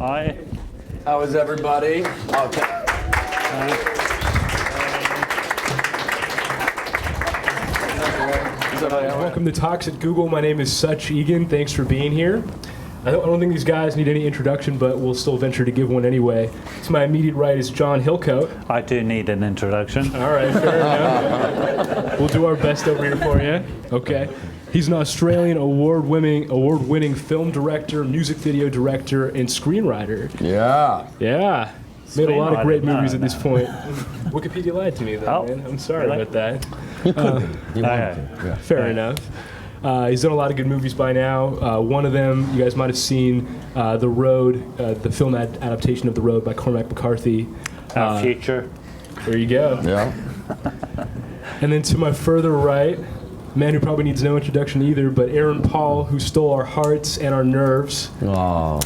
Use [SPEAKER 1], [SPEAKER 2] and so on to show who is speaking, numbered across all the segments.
[SPEAKER 1] Hi.
[SPEAKER 2] How is everybody?
[SPEAKER 3] Welcome to Talks at Google. My name is Sachit Egan. Thanks for being here. I don't think these guys need any introduction, but we'll still venture to give one anyway. To my immediate right is John Hillcoat.
[SPEAKER 1] I do need an introduction.
[SPEAKER 3] All right, fair enough. We'll do our best over here for you. Okay. He's an Australian award-winning film director, music video director, and screenwriter.
[SPEAKER 2] Yeah.
[SPEAKER 3] Yeah. Made a lot of great movies at this
[SPEAKER 1] no.
[SPEAKER 3] point. Wikipedia lied to me, though, man. I'm sorry
[SPEAKER 1] really?
[SPEAKER 3] about that.
[SPEAKER 2] You wanted to. Yeah.
[SPEAKER 3] Fair enough. He's done a lot of good movies by now. One of them, you guys might have seen, The Road, the film adaptation of The Road by Cormac McCarthy.
[SPEAKER 1] Our future.
[SPEAKER 3] There you go.
[SPEAKER 2] Yeah.
[SPEAKER 3] And then to my further right, man who probably needs no introduction either, but Aaron Paul, who stole our hearts and our nerves.
[SPEAKER 2] Oh.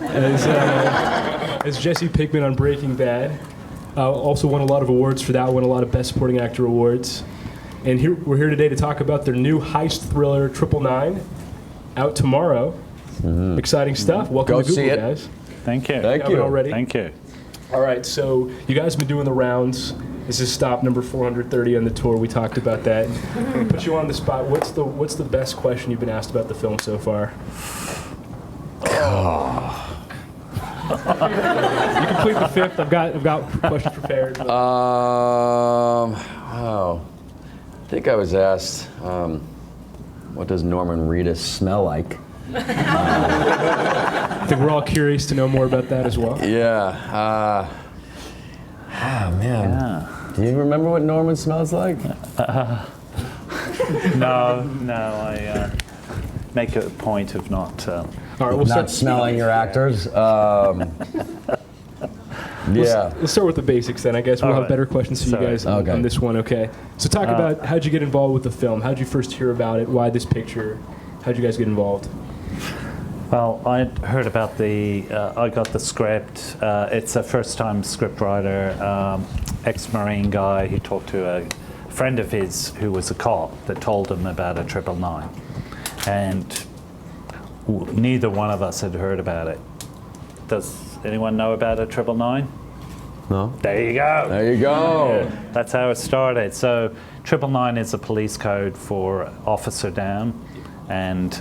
[SPEAKER 3] As Jesse Pinkman on Breaking Bad. Also won a lot of awards for that, won a lot of Best Supporting Actor awards. And we're here today to talk about their new heist thriller, 999, out tomorrow. Mm-hmm. Exciting stuff. Welcome
[SPEAKER 2] Go
[SPEAKER 3] to Google,
[SPEAKER 2] see it.
[SPEAKER 3] guys.
[SPEAKER 1] Thank you.
[SPEAKER 2] Thank you.
[SPEAKER 3] Already?
[SPEAKER 1] Thank you.
[SPEAKER 3] All right, so you guys have been doing the rounds. This is stop number 430 on the tour. We talked about that. Put you on the spot. What's the best question you've been asked about the film so far? You can plead the fifth. I've got questions prepared.
[SPEAKER 2] Oh. I think I was asked, what does Norman Reedus smell like?
[SPEAKER 3] I think we're all curious to know more about that as well.
[SPEAKER 2] Yeah. Man.
[SPEAKER 1] Yeah.
[SPEAKER 2] Do you remember what Norman smells like?
[SPEAKER 1] No, I make a point of not.
[SPEAKER 3] All right, we'll
[SPEAKER 2] Not smelling your actors. Yeah.
[SPEAKER 3] Let's start with the basics then. I guess we'll
[SPEAKER 1] All
[SPEAKER 3] have
[SPEAKER 1] right.
[SPEAKER 3] better questions for you guys
[SPEAKER 2] Okay.
[SPEAKER 3] on this one. Okay. So talk about how'd you get involved with the film? How'd you first hear about it? Why this picture? How'd you guys get involved?
[SPEAKER 1] Well, I'd heard about I got the script. It's a first-time scriptwriter, ex-Marine guy. He talked to a friend of his who was a cop that told him about a 999. And neither one of us had heard about it. Does anyone know about a 999?
[SPEAKER 2] No?
[SPEAKER 1] There you go.
[SPEAKER 2] There you go.
[SPEAKER 1] Yeah, that's how it started. So 999 is a police code for officer down, and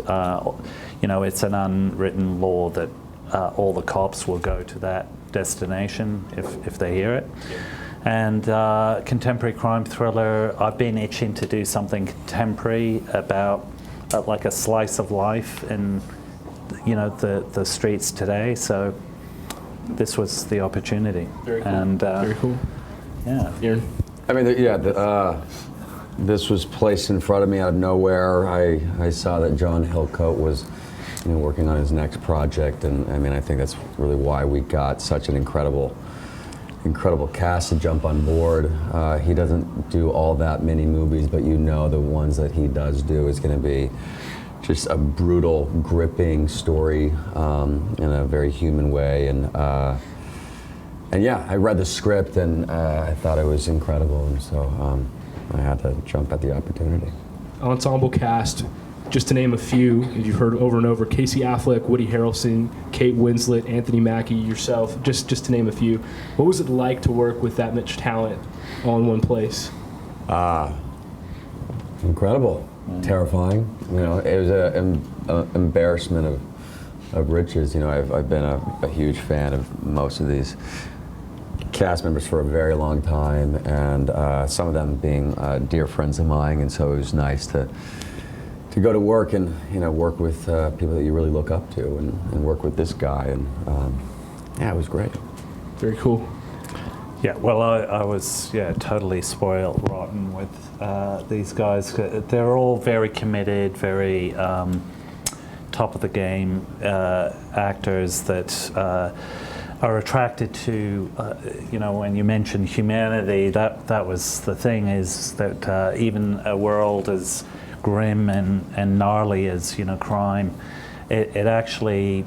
[SPEAKER 1] it's an unwritten law that all the cops will go to that destination if they hear it. And contemporary crime thriller. I've been itching to do something contemporary about like a slice of life in the streets today. So this was the opportunity.
[SPEAKER 3] Very cool.
[SPEAKER 1] And
[SPEAKER 3] very cool.
[SPEAKER 1] Yeah.
[SPEAKER 3] Aaron?
[SPEAKER 2] I mean, this was placed in front of me out of nowhere. I saw that John Hillcoat was working on his next project, and I mean, I think that's really why we got such an incredible cast to jump on board. He doesn't do all that many movies, but the ones that he does do is going to be just a brutal, gripping story in a very human way. And yeah, I read the script and I thought it was incredible, and so I had to jump at the opportunity.
[SPEAKER 3] Ensemble cast, just to name a few, you've heard over and over: Casey Affleck, Woody Harrelson, Kate Winslet, Anthony Mackie, yourself, just to name a few. What was it like to work with that much talent all in one place?
[SPEAKER 2] Incredible, terrifying. It was an embarrassment of riches. I've been a huge fan of most of these cast members for a very long time, and some of them being dear friends of mine, and so it was nice to go to work and work with people that you really look up to, and work with this guy, and yeah, it was great.
[SPEAKER 3] Very cool.
[SPEAKER 1] Yeah, well, I was totally spoiled rotten with these guys. They're all very committed, very top of the game actors that are attracted to, when you mentioned humanity, that was the thing, is that even a world as grim and gnarly as crime, it actually,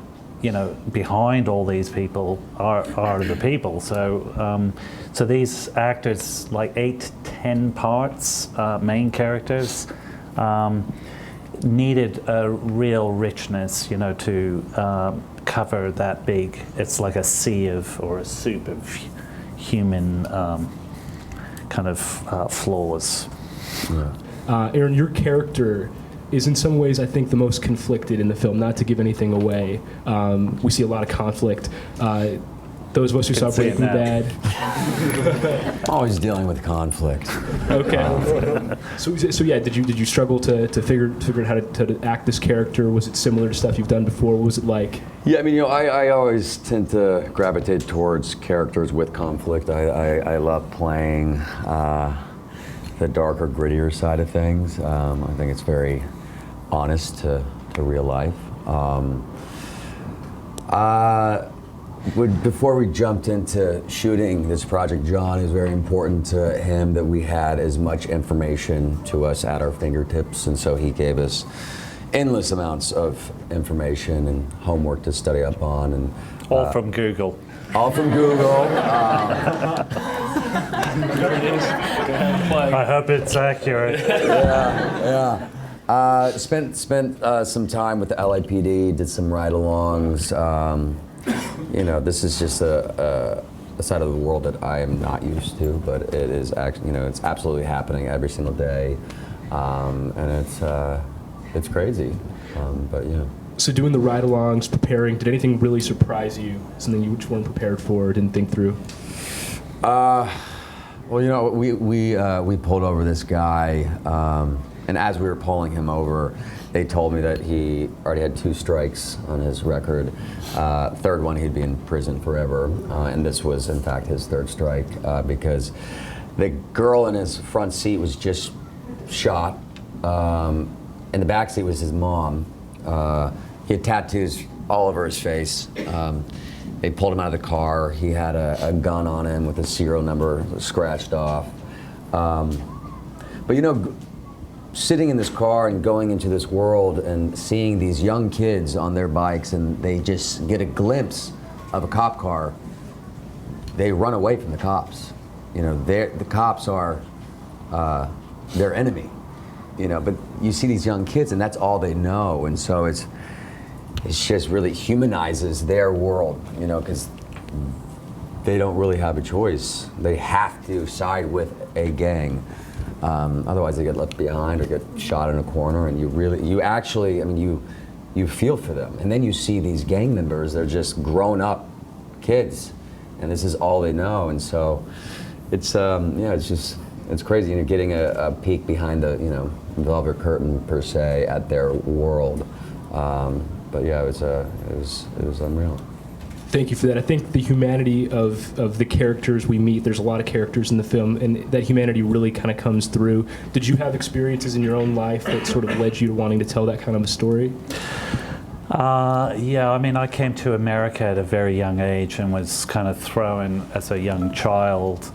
[SPEAKER 1] behind all these people are the people. So so these actors, like 8-10 parts, main characters, needed a real richness, to cover that big. It's like a sea of, or a soup of human kind of flaws.
[SPEAKER 2] Yeah.
[SPEAKER 3] Aaron, your character is in some ways, I think, the most conflicted in the film. Not to give anything away, we see a lot of conflict. Those of us who saw Breaking Bad.
[SPEAKER 2] Always dealing with conflict.
[SPEAKER 3] Okay. So yeah, did you struggle to figure out how to act this character? Was it similar to stuff you've done before? What was it like?
[SPEAKER 2] Yeah, I mean, I always tend to gravitate towards characters with conflict. I love playing the darker, grittier side of things. I think it's very honest to real life. Before we jumped into shooting this project, John, it was very important to him that we had as much information to us at our fingertips, and so he gave us endless amounts of information and homework to study up on, and
[SPEAKER 1] all from Google.
[SPEAKER 2] All from Google.
[SPEAKER 1] I hope it's accurate.
[SPEAKER 2] Yeah. Spent some time with the LAPD, did some ride-alongs. This is just a side of the world that I am not used to, but it is it's absolutely happening every single day, and it's crazy. But yeah.
[SPEAKER 3] So doing the ride-alongs, preparing, did anything really surprise you? Something you weren't prepared for, or didn't think through?
[SPEAKER 2] Well, we pulled over this guy, and as we were pulling him over, they told me that he already had 2 strikes on his record. Third one, he'd be in prison forever, and this was, in fact, his 3rd strike because the girl in his front seat was just shot. In the back seat was his mom. He had tattoos all over his face. They pulled him out of the car. He had a gun on him with a serial number scratched off. But sitting in this car and going into this world and seeing these young kids on their bikes, and they just get a glimpse of a cop car, they run away from the cops. The cops are their enemy. But you see these young kids, and that's all they know, and so it's just really humanizes their world, because they don't really have a choice. They have to side with a gang. Otherwise they get left behind or get shot in a corner, and you feel for them. And then you see these gang members, they're just grown up kids, and this is all they know. And so it's it's crazy, getting a peek behind the, velvet curtain per se at their world. But yeah, it was unreal.
[SPEAKER 3] Thank you for that. I think the humanity of the characters we meet, there's a lot of characters in the film, and that humanity really kind of comes through. Did you have experiences in your own life that sort of led you to wanting to tell that kind of a story?
[SPEAKER 1] Yeah, I came to America at a very young age and was kind of thrown as a young child.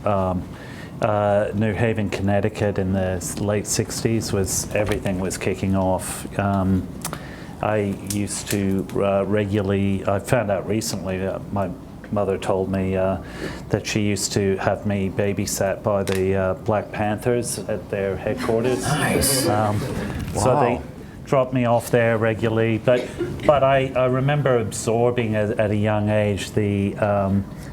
[SPEAKER 1] New Haven, Connecticut in the late 60s everything was kicking off. I used to regularly, I found out recently that my mother told me that she used to have me babysat by the Black Panthers at their headquarters.
[SPEAKER 2] Nice.
[SPEAKER 1] So they dropped me off there regularly, but I remember absorbing at a young age the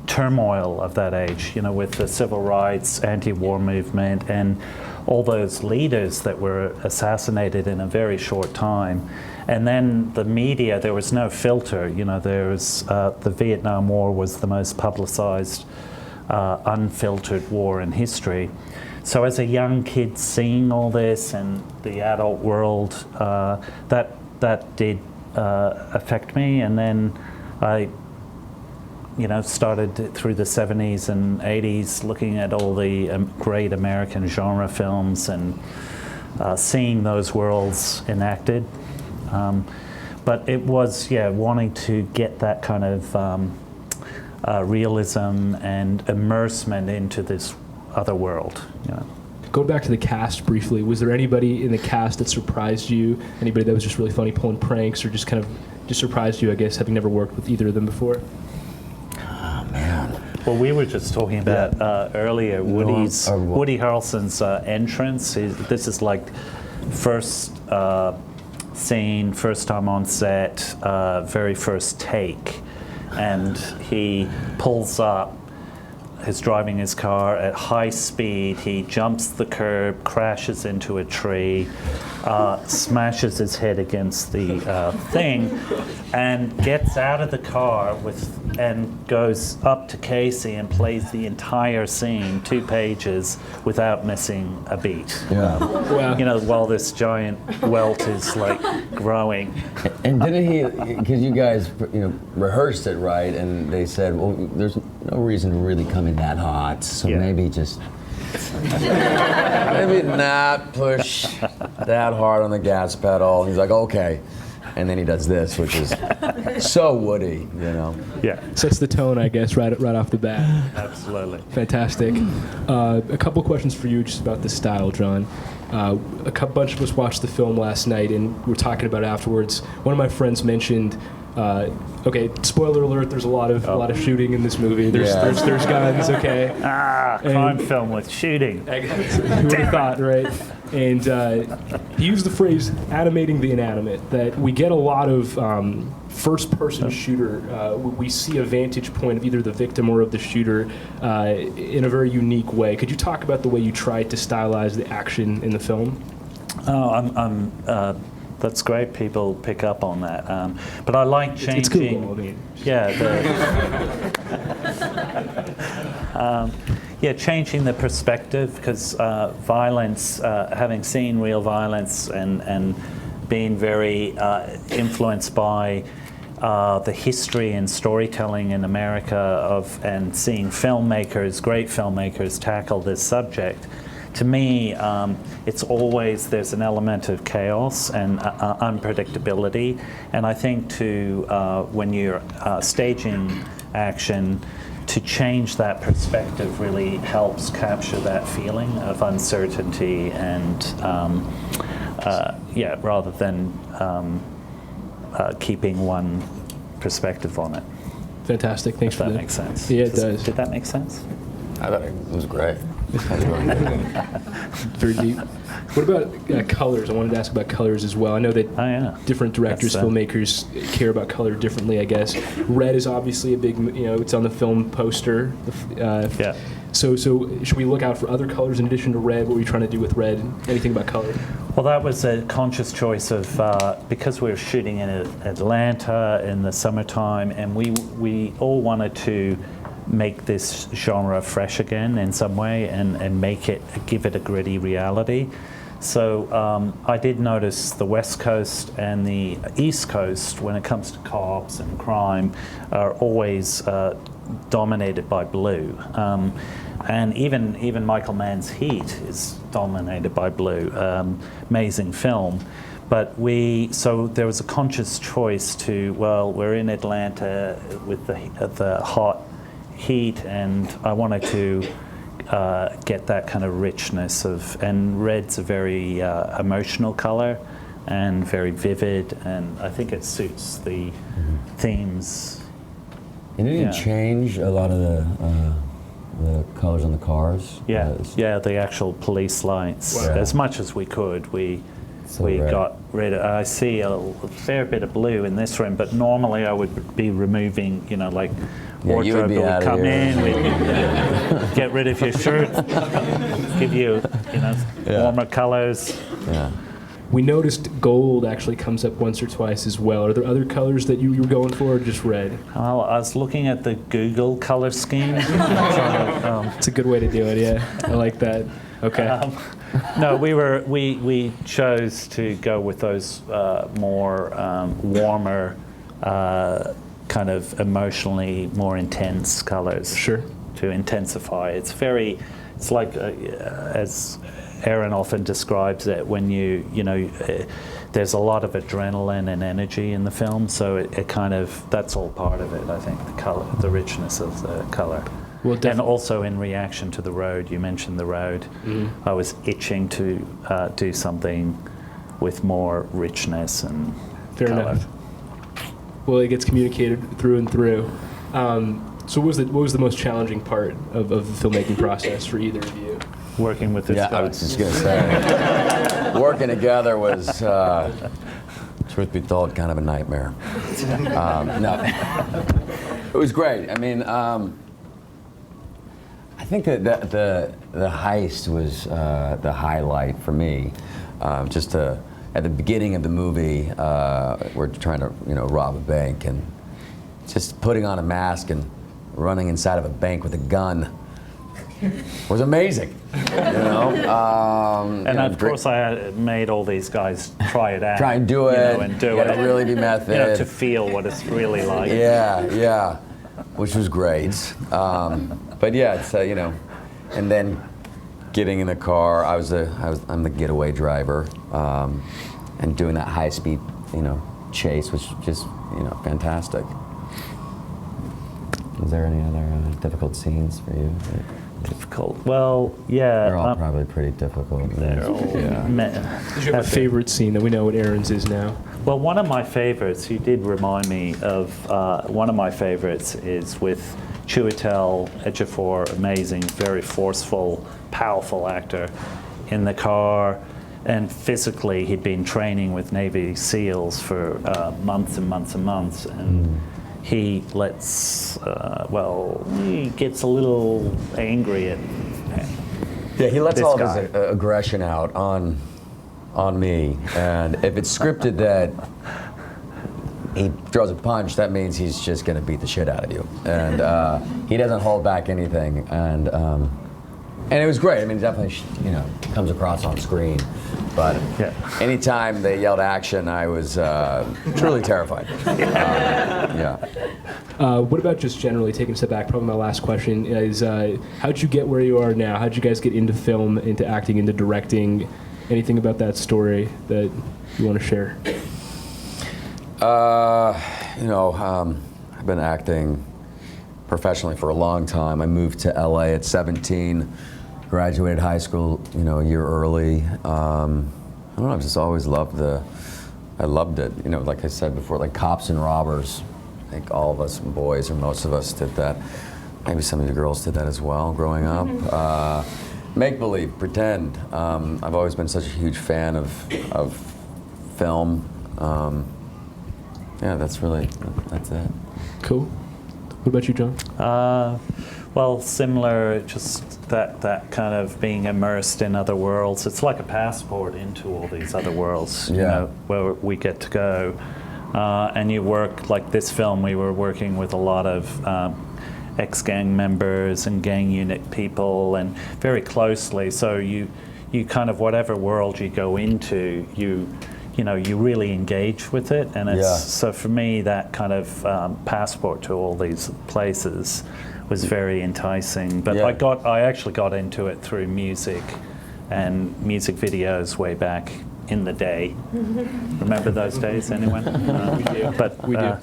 [SPEAKER 1] turmoil of that age, with the civil rights, anti-war movement, and all those leaders that were assassinated in a very short time. And then the media, there was no filter. The Vietnam War was the most publicized, unfiltered war in history. So as a young kid seeing all this and the adult world, that did affect me. And then I started through the 70s and 80s looking at all the great American genre films and seeing those worlds enacted. But it was, wanting to get that kind of realism and immersement into this other world.
[SPEAKER 3] Going back to the cast briefly, was there anybody in the cast that surprised you? Anybody that was just really funny pulling pranks, or just kind of surprised you, I guess, having never worked with either of them before?
[SPEAKER 2] Oh, man.
[SPEAKER 1] Well, we were just talking about earlier Woody Harrelson's entrance. This is like first scene, first time on set, very first take, and he pulls up, is driving his car at high speed. He jumps the curb, crashes into a tree, smashes his head against the thing, and gets out of the car and goes up to Casey and plays the entire scene, 2 pages, without missing a beat.
[SPEAKER 2] Yeah.
[SPEAKER 3] Wow.
[SPEAKER 1] While this giant welt is like growing.
[SPEAKER 2] And didn't he, because you guys, rehearsed it, right? And they said, well, there's no reason to really come in that hot, so maybe just, maybe not push that hard on the gas pedal. He's like, okay. And then he does this, which is so Woody,
[SPEAKER 1] Yeah,
[SPEAKER 3] Sets the tone, I guess, right off the bat.
[SPEAKER 1] absolutely.
[SPEAKER 3] Fantastic. A couple questions for you just about the style, John. A bunch of us watched the film last night, and we were talking about it afterwards. One of my friends mentioned, okay, spoiler alert, there's a lot of shooting in this movie. There's guns, okay?
[SPEAKER 1] Crime film with shooting.
[SPEAKER 3] Who would have thought, right? And he used the phrase animating the inanimate, that we get a lot of first-person shooter. We see a vantage point of either the victim or of the shooter in a very unique way. Could you talk about the way you tried to stylize the action in the film?
[SPEAKER 1] That's great. People pick up on that. But I like changing.
[SPEAKER 3] It's Google, I mean.
[SPEAKER 1] Yeah, changing the perspective, because violence, having seen real violence and being very influenced by the history and storytelling in America and seeing great filmmakers tackle this subject, to me, it's always, there's an element of chaos and unpredictability. And I think when you're staging action, to change that perspective really helps capture that feeling of uncertainty and, rather than keeping one perspective on it.
[SPEAKER 3] Fantastic. Thanks
[SPEAKER 1] If
[SPEAKER 3] for
[SPEAKER 1] that
[SPEAKER 3] that.
[SPEAKER 1] makes sense.
[SPEAKER 3] Yeah, it does.
[SPEAKER 1] Did that make sense?
[SPEAKER 2] I thought it was great.
[SPEAKER 3] Very deep. What about colors? I wanted to ask about colors as well. I know that different directors, filmmakers care about color differently, I guess. Red is obviously a big, it's on the film poster. So should we look out for other colors in addition to red? What were you trying to do with red? Anything about color?
[SPEAKER 1] Well, that was a conscious choice of, because we were shooting in Atlanta in the summertime, and we all wanted to make this genre fresh again in some way and give it a gritty reality. So I did notice the West Coast and the East Coast, when it comes to cops and crime, are always dominated by blue. And even Michael Mann's Heat is dominated by blue. Amazing film. But so there was a conscious choice we're in Atlanta with the hot heat, and I wanted to get that kind of richness and red's a very emotional color and very vivid, and I think it suits the themes.
[SPEAKER 2] And didn't it change a lot of the colors on the cars?
[SPEAKER 1] The actual police lights.
[SPEAKER 2] Wow.
[SPEAKER 1] As much as we could, we got rid of. I see a fair bit of blue in this room, but normally I would be removing, wardrobe would come in, we'd get rid of your shirt, give you, warmer colors.
[SPEAKER 2] Yeah.
[SPEAKER 3] We noticed gold actually comes up once or twice as well. Are there other colors that you were going for, or just red?
[SPEAKER 1] Well, I was looking at the Google color scheme.
[SPEAKER 3] It's a good way to do it, yeah. I like that. Okay.
[SPEAKER 1] No, we chose to go with those more warmer, kind of emotionally more intense colors.
[SPEAKER 3] Sure.
[SPEAKER 1] To intensify. It's like, as Aaron often describes it, when there's a lot of adrenaline and energy in the film, so it kind of, that's all part of it, I think, the color, the richness of the color. Well, and also in reaction to the road, you mentioned the road. Mm-hmm. I was itching to do something with more richness and
[SPEAKER 3] Fair
[SPEAKER 1] color.
[SPEAKER 3] enough. Well, it gets communicated through and through. So what was the most challenging part of the filmmaking process for either of you?
[SPEAKER 1] Working with this guy.
[SPEAKER 2] I was just going to say, working together was truth be told, kind of a nightmare. No, it was great. I mean, I think that the heist was the highlight for me. At the beginning of the movie, we're trying to rob a bank, and just putting on a mask and running inside of a bank with a gun was amazing.
[SPEAKER 1] And of course, I made all these guys try it out.
[SPEAKER 2] Try and do it.
[SPEAKER 1] And do
[SPEAKER 2] it.
[SPEAKER 1] it.
[SPEAKER 2] Really be method.
[SPEAKER 1] To feel what it's really like.
[SPEAKER 2] Yeah, which was great. But yeah, it's and then getting in the car. I'm the getaway driver, and doing that high speed, chase was just fantastic. Was there any other difficult scenes for you?
[SPEAKER 1] Difficult. Well, yeah.
[SPEAKER 2] They're all probably pretty difficult.
[SPEAKER 1] They're all.
[SPEAKER 3] Did you have a favorite scene that we know what Aaron's is now?
[SPEAKER 1] Well, one of my favorites, you did remind me of, one of my favorites is with Chiwetel Ejiofor, amazing, very forceful, powerful actor, in the car. And physically, he'd been training with Navy SEALs for months and months and months. And he lets, he gets a little angry at
[SPEAKER 2] he lets all
[SPEAKER 1] guy.
[SPEAKER 2] of his aggression out on me. And if it's scripted that he throws a punch, that means he's just going to beat the shit out of you. And he doesn't hold back anything. And it was great. I mean, it definitely, comes across on screen. But anytime they yelled action, I was truly terrified.
[SPEAKER 3] What about just generally, taking a step back, probably my last question is, how'd you get where you are now? How'd you guys get into film, into acting, into directing? Anything about that story that you want to share?
[SPEAKER 2] I've been acting professionally for a long time. I moved to LA at 17. Graduated high school, a year early. I don't know, I've just always loved I loved it. Like I said before, like Cops and Robbers. I think all of us boys, or most of us, did that. Maybe some of you girls did that as well growing up. Make believe, pretend. I've always been such a huge fan of film. That's it.
[SPEAKER 3] Cool. What about you, John?
[SPEAKER 1] Well, similar, just that kind of being immersed in other worlds. It's like a passport into all these other worlds, where we get to go. And you work, like this film, we were working with a lot of ex-gang members and gang unit people, and very closely. So you kind of, whatever world you go into, you really engage with it. And so for me, that kind of passport to all these places was very enticing. But I actually got into it through music and music videos way back in the day. Remember those days, anyone?
[SPEAKER 3] We do.
[SPEAKER 1] But
[SPEAKER 3] we do.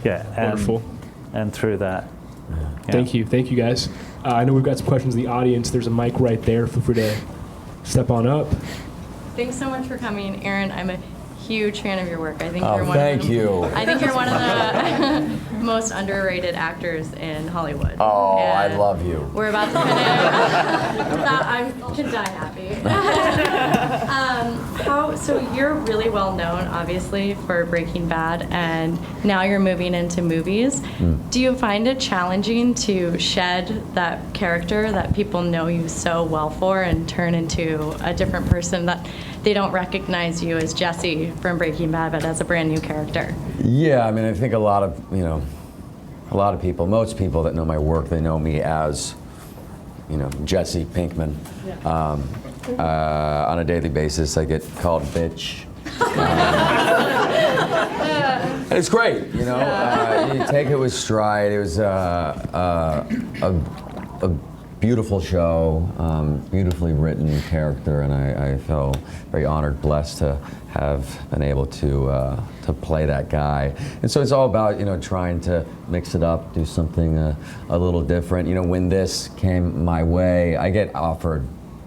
[SPEAKER 1] Yeah.
[SPEAKER 3] Wonderful.
[SPEAKER 1] And through that.
[SPEAKER 3] Thank you, guys. I know we've got some questions in the audience. There's a mic right there. Feel free to step on up.
[SPEAKER 4] Thanks so much for coming, Aaron. I'm a huge fan of your work. I think you're
[SPEAKER 2] thank you.
[SPEAKER 4] I think you're one of the most underrated actors in Hollywood.
[SPEAKER 2] Oh,
[SPEAKER 4] and
[SPEAKER 2] I love you.
[SPEAKER 4] We're about to finish. I can die happy. So you're really well known, obviously, for Breaking Bad, and now you're moving into movies. Do you find it challenging to shed that character that people know you so well for and turn into a different person, that they don't recognize you as Jesse from Breaking Bad, but as a brand new character?
[SPEAKER 2] Yeah, I mean, I think a lot of people, most people that know my work, they know me as, Jesse Pinkman. On a daily basis, I get called bitch. And it's great, you take it with stride. It was a beautiful show, beautifully written character, and I felt very honored, blessed to have been able to play that guy. And so it's all about trying to mix it up, do something a little different. When this came my way, I get offered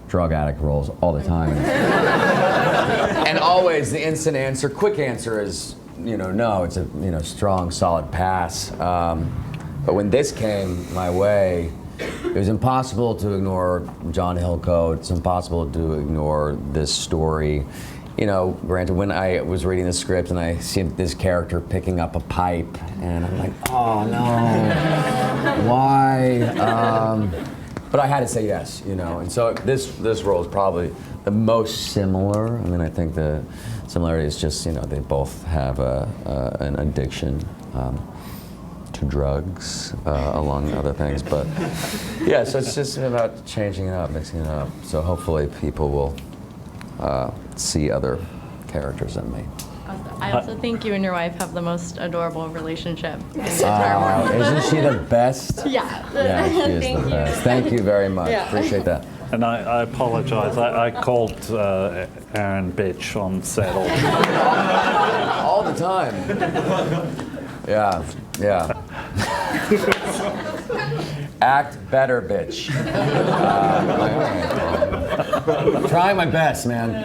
[SPEAKER 2] drug addict roles all the time, and always the instant answer, quick answer is no. It's a strong, solid pass. But when this came my way, it was impossible to ignore John Hillcoat. It's impossible to ignore this story. granted, when I was reading the script and I see this character picking up a pipe, and I'm like, oh no, why? But I had to say yes, And so this role is probably the most similar. I mean, I think the similarity is just, they both have an addiction to drugs, along other things. But yeah, so it's just about changing it up, mixing it up. So hopefully people will see other characters than me.
[SPEAKER 4] I also think you and your wife have the most adorable relationship in the entire world.
[SPEAKER 2] Isn't she the best?
[SPEAKER 4] Yeah.
[SPEAKER 2] Yeah, she is
[SPEAKER 4] Thank
[SPEAKER 2] the
[SPEAKER 4] you.
[SPEAKER 2] best. Thank you very much.
[SPEAKER 4] Yeah.
[SPEAKER 2] Appreciate that.
[SPEAKER 1] And I apologize. I called Aaron bitch on set
[SPEAKER 2] All the time. Yeah. Act better, bitch. I'm trying my best, man.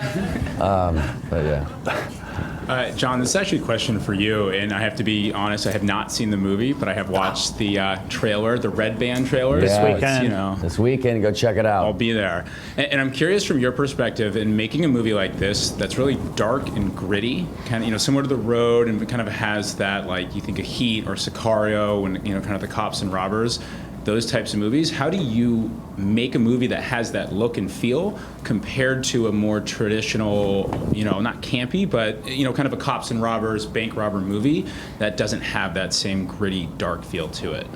[SPEAKER 2] But yeah.
[SPEAKER 5] John, this is actually a question for you, and I have to be honest, I have not seen the movie, but I have watched the trailer, the Red Band trailer.
[SPEAKER 1] This weekend.
[SPEAKER 2] This weekend, go check it out.
[SPEAKER 5] I'll be there. And I'm curious from your perspective, in making a movie like this that's really dark and gritty, kind of, similar to The Road, and kind of has that, like, you think of Heat or Sicario, and, kind of the cops and robbers, those types of movies. How do you make a movie that has that look and feel compared to a more traditional, not campy, but, kind of a cops and robbers, bank robber movie that doesn't have that same gritty, dark feel to it?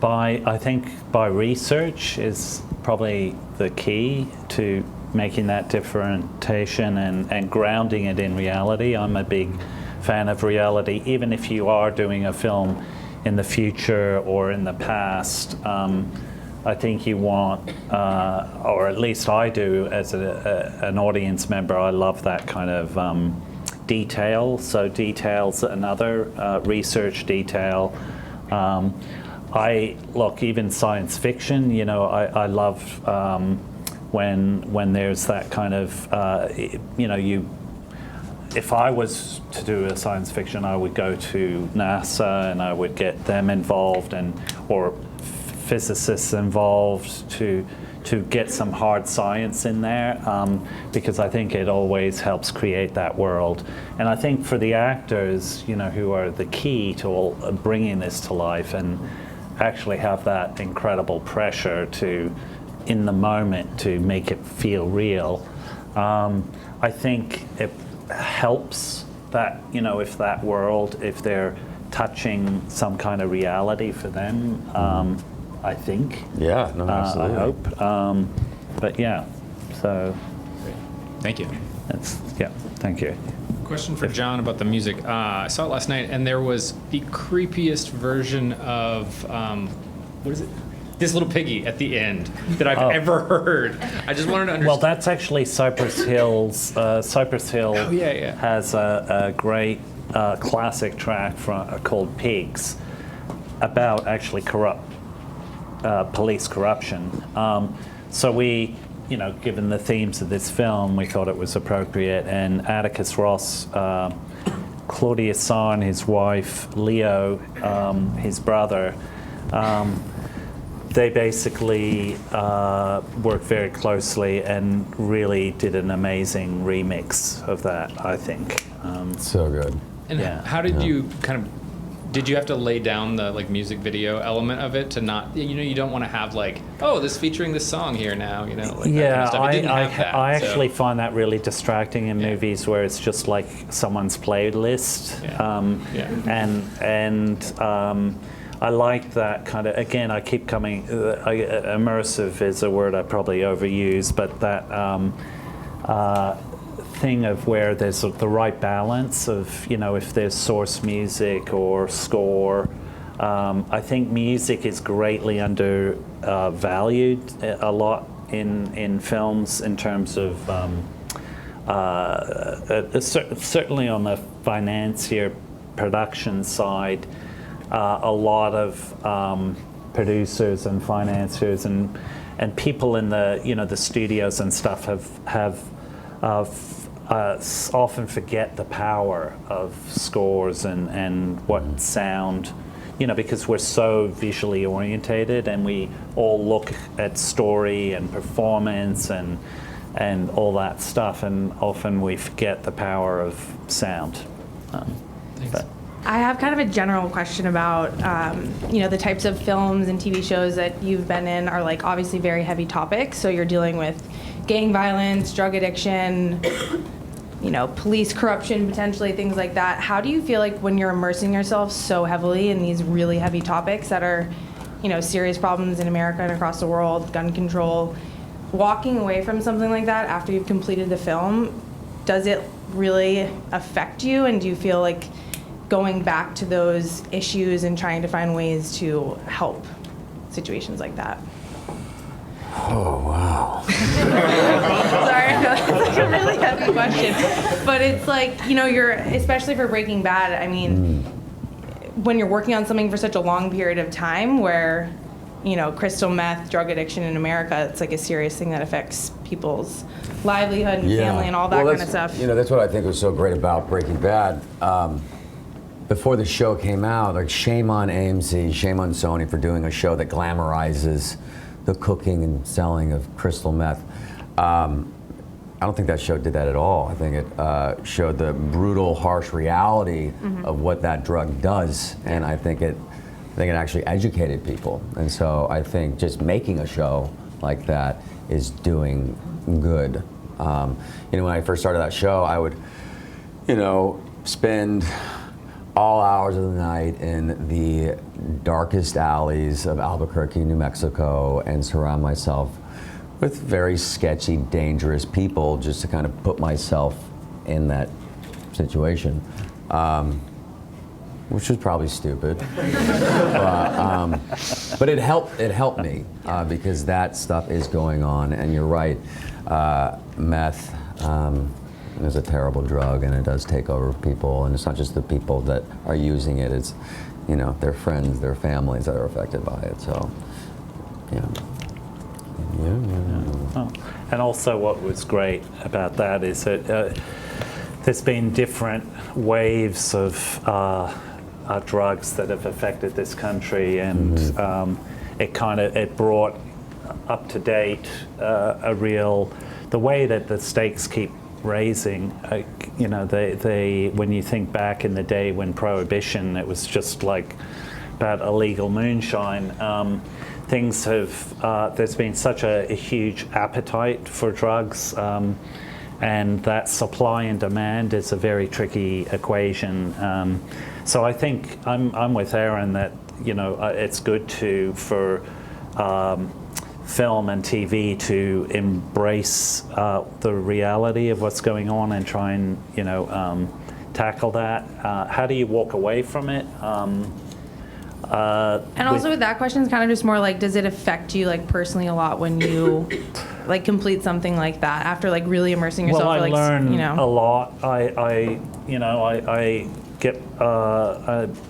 [SPEAKER 1] I think by research is probably the key to making that differentiation and grounding it in reality. I'm a big fan of reality, even if you are doing a film in the future or in the past. I think you want, or at least I do as an audience member, I love that kind of detail. So detail's another research detail. Even science fiction, I love when there's that kind of, if I was to do a science fiction, I would go to NASA and I would get them involved or physicists involved to get some hard science in there, because I think it always helps create that world. And I think for the actors, who are the key to bringing this to life and actually have that incredible pressure in the moment, to make it feel real, I think it helps that, if that world, if they're touching some kind of reality for them, I think.
[SPEAKER 2] Yeah, no, absolutely.
[SPEAKER 1] I hope. But yeah, so.
[SPEAKER 5] Thank you.
[SPEAKER 1] Thank you.
[SPEAKER 6] Question for John about the music. I saw it last night, and there was the creepiest version of, what is it? This Little Piggy at the end that I've ever heard. I just wanted to understand.
[SPEAKER 1] Well, that's actually Cypress Hill's. Cypress Hill has a great classic track called Pigs, about actually police corruption. So we, given the themes of this film, we thought it was appropriate. And Atticus Ross, Claudia Sarn, his wife, Leo, his brother, they basically worked very closely and really did an amazing remix of that, I think.
[SPEAKER 2] So good.
[SPEAKER 6] And how did you did you have to lay down the music video element of it to not, you don't want to have this featuring this song here now, that kind of stuff. It didn't have that,
[SPEAKER 1] I actually find that really distracting in movies where it's just like someone's playlist. And I like that kind of, again, I keep coming, immersive is a word I probably overuse, but that thing of where there's the right balance of, if there's source music or score. I think music is greatly undervalued a lot in films in terms of, certainly on the financier production side, a lot of producers and financiers and people in the studios and stuff have often forget the power of scores and what sound, because we're so visually orientated and we all look at story and performance and and all that stuff, and often we forget the power of sound. But
[SPEAKER 7] I have kind of a general question about, the types of films and TV shows that you've been in are like obviously very heavy topics. So you're dealing with gang violence, drug addiction, police corruption, potentially things like that. How do you feel like when you're immersing yourself so heavily in these really heavy topics that are, serious problems in America and across the world, gun control, walking away from something like that after you've completed the film, does it really affect you? And do you feel like going back to those issues and trying to find ways to help situations like that?
[SPEAKER 2] Oh, wow.
[SPEAKER 7] Sorry, I know it's like a really heavy question. But it's like, you're, especially for Breaking Bad, I mean, when you're working on something for such a long period of time where, crystal meth, drug addiction in America, it's like a serious thing that affects people's livelihood and family and all that kind of stuff.
[SPEAKER 2] That's what I think was so great about Breaking Bad. Before the show came out, like, shame on AMC, shame on Sony for doing a show that glamorizes the cooking and selling of crystal meth. I don't think that show did that at all. I think it showed the brutal, harsh reality of what that drug does, and I think it actually educated people. And so I think just making a show like that is doing good. When I first started that show, I would, spend all hours of the night in the darkest alleys of Albuquerque, New Mexico, and surround myself with very sketchy, dangerous people just to kind of put myself in that situation, which was probably stupid. But it helped me because that stuff is going on, and you're right, meth is a terrible drug, and it does take over people, and it's not just the people that are using it, it's their friends, their families that are affected by it. So
[SPEAKER 1] Oh. And also what was great about that is that there's been different waves of drugs that have affected this country, and it brought up to date the way that the stakes keep raising. They when you think back in the day when Prohibition, it was just like about illegal moonshine. Things have, there's been such a huge appetite for drugs, and that supply and demand is a very tricky equation. So I think I'm with Aaron that it's good for film and TV to embrace the reality of what's going on and try and tackle that. How do you walk away from it?
[SPEAKER 7] And also with that question, it's kind of just more like, does it affect you like personally a lot when you like complete something like that after like really immersing yourself?
[SPEAKER 1] Well, I learn a lot. I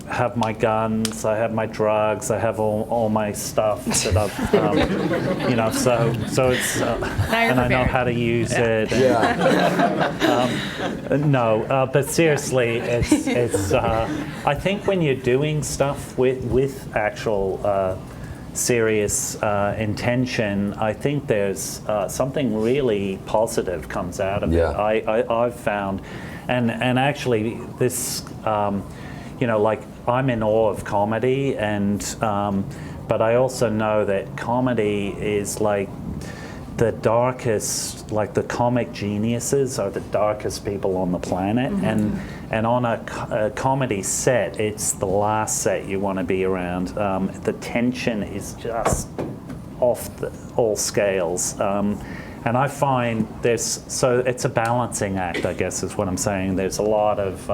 [SPEAKER 1] have my guns, I have my drugs, I have all my stuff that I've, so it's, and I know how to use it. But seriously, it's I think when you're doing stuff with actual serious intention, I think there's something really positive comes out of it. I've found. And actually, this, like I'm in awe of comedy, and but I also know that comedy is like the darkest, like the comic geniuses are the darkest people on the planet, and on a comedy set, it's the last set you want to be around. The tension is just off all scales. And I find so it's a balancing act, I guess is what I'm saying. There's a lot of,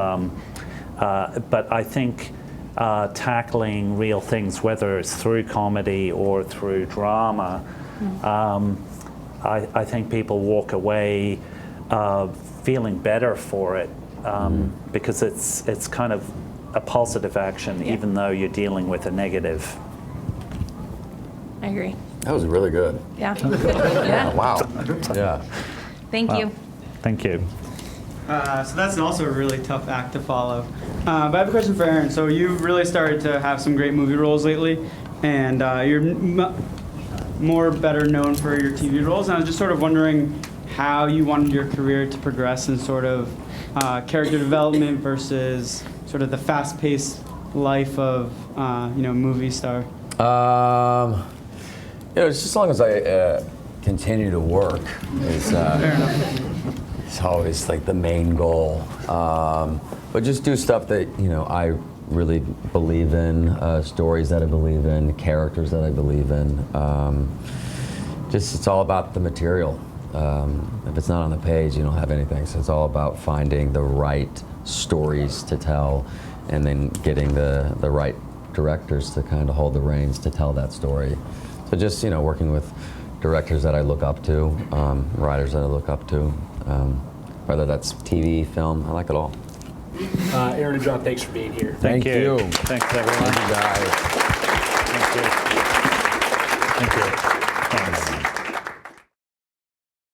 [SPEAKER 1] but I think tackling real things, whether it's through comedy or through drama, I think people walk away feeling better for it, because it's kind of a positive action, even though you're dealing with a negative.
[SPEAKER 7] I agree.
[SPEAKER 2] That was really good.
[SPEAKER 7] Yeah. Yeah.
[SPEAKER 2] Wow. Yeah.
[SPEAKER 7] Thank you.
[SPEAKER 1] Thank you.
[SPEAKER 8] So that's also a really tough act to follow. But I have a question for Aaron. So you've really started to have some great movie roles lately, and you're more better known for your TV roles. And I was just sort of wondering, how you wanted your career to progress in sort of character development versus sort of the fast-paced life of movie star?
[SPEAKER 2] Just as long as I continue to work is it's always like the main goal. But just do stuff that I really believe in, stories that I believe in, characters that I believe in. Just it's all about the material. If it's not on the page, you don't have anything. So it's all about finding the right stories to tell, and then getting the right directors to kind of hold the reins to tell that story. So just working with directors that I look up to, writers that I look up to, whether that's TV, film, I like it all.
[SPEAKER 3] Aaron and John, thanks for being here.
[SPEAKER 1] Thank you.
[SPEAKER 2] Thanks
[SPEAKER 1] everyone.
[SPEAKER 2] Thank you, guys.
[SPEAKER 1] Thank you. Thank you. Thanks.